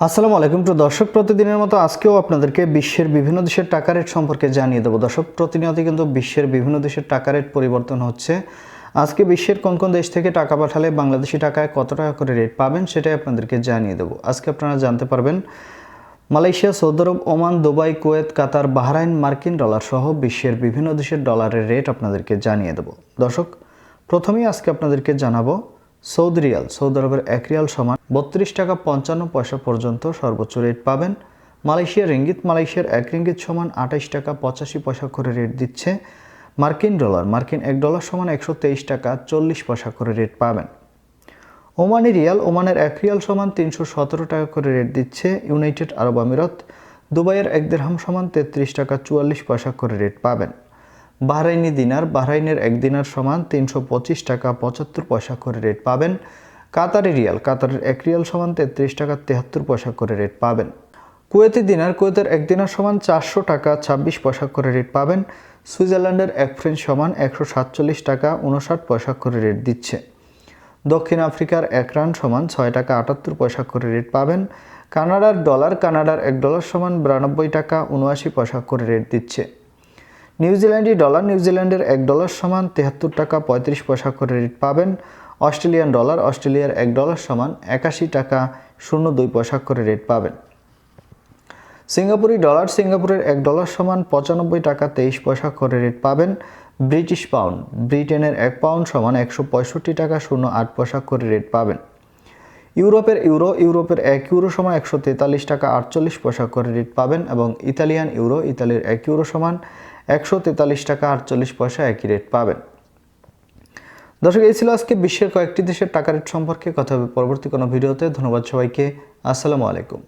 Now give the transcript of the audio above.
আসসালামু আলাইকুম। তো দর্শক, প্রতিদিনের মতো আজকেও আপনাদেরকে বিশ্বের বিভিন্ন দেশের টাকা রেট সম্পর্কে জানিয়ে দেবো। দর্শক, প্রতিনিয়ত কিন্তু বিশ্বের বিভিন্ন দেশের টাকা রেট পরিবর্তন হচ্ছে। আজকে বিশ্বের কোন কোন দেশ থেকে টাকা পাঠালে বাংলাদেশি টাকায় কত টাকা করে রেট পাবেন সেটাই আপনাদেরকে জানিয়ে দেবো। আজকে আপনারা জানতে পারবেন মালয়েশিয়া, সৌদি আরব, ওমান, দুবাই, কুয়েত, কাতার, বাহরাইন, মার্কিন ডলার সহ বিশ্বের বিভিন্ন দেশের ডলারের রেট আপনাদেরকে জানিয়ে দেবো। দর্শক, প্রথমেই আজকে আপনাদেরকে জানাবো সৌদি রিয়াল। সৌদি আরবের 1 রিয়াল সমান 32 টাকা 55 পয়সা পর্যন্ত সর্বোচ্চ রেট পাবেন। মালয়েশিয়ার রিঙ্গিত, মালয়েশিয়ার 1 রিঙ্গিত সমান 28 টাকা 85 পয়সা করে রেট দিচ্ছে। মার্কিন ডলার, মার্কিন 1 ডলার সমান 123 টাকা 40 পয়সা করে রেট পাবেন। ওমানি রিয়াল, ওমানের 1 রিয়াল সমান 317 টাকা করে রেট দিচ্ছে ইউনাইটেড আরব আমিরাত। দুবাইয়ের 1 দিরহাম সমান 33 টাকা 44 পয়সা করে রেট পাবেন। বাহরাইনি দিনার, বাহরাইনের 1 দিনার সমান 325 টাকা 75 পয়সা করে রেট পাবেন। কাতারি রিয়াল, কাতারের 1 রিয়াল সমান 33 টাকা 73 পয়সা করে রেট পাবেন। কুয়েতি দিনার, কুয়েতের 1 দিনার সমান 400 টাকা 26 পয়সা করে রেট পাবেন। সুইজারল্যান্ডের 1 ফ্রেঞ্চ সমান 147 টাকা 59 পয়সা করে রেট দিচ্ছে। দক্ষিণ আফ্রিকার 1 রান সমান 6 টাকা 78 পয়সা করে রেট পাবেন। কানাডার ডলার, কানাডার 1 ডলার সমান 92 টাকা 79 পয়সা করে রেট দিচ্ছে। নিউজিল্যান্ডি ডলার, নিউজিল্যান্ডের 1 ডলার সমান 73 টাকা 35 পয়সা করে রেট পাবেন। অস্ট্রেলিয়ান ডলার, অস্ট্রেলিয়ার 1 ডলার সমান 81 টাকা 02 পয়সা করে রেট পাবেন। সিঙ্গাপুরি ডলার, সিঙ্গাপুরের 1 ডলার সমান 95 টাকা 23 পয়সা করে রেট পাবেন। ব্রিটিশ পাউন্ড, ব্রিটেনের 1 পাউন্ড সমান 165 টাকা 08 পয়সা করে রেট পাবেন। ইউরোপের ইউরো, ইউরোপের 1 ইউরো সমান 143 টাকা 48 পয়সা করে রেট পাবেন এবং ইতালিয়ান ইউরো, ইতালির 1 ইউরো সমান 143 টাকা 48 পয়সা একই রেট পাবেন। দর্শক, এই ছিল আজকে বিশ্বের কয়েকটি দেশের টাকা রেট সম্পর্কে কথা হবে পরবর্তী কোনো ভিডিওতে। ধন্যবাদ সবাইকে। আসসালামু আলাইকুম।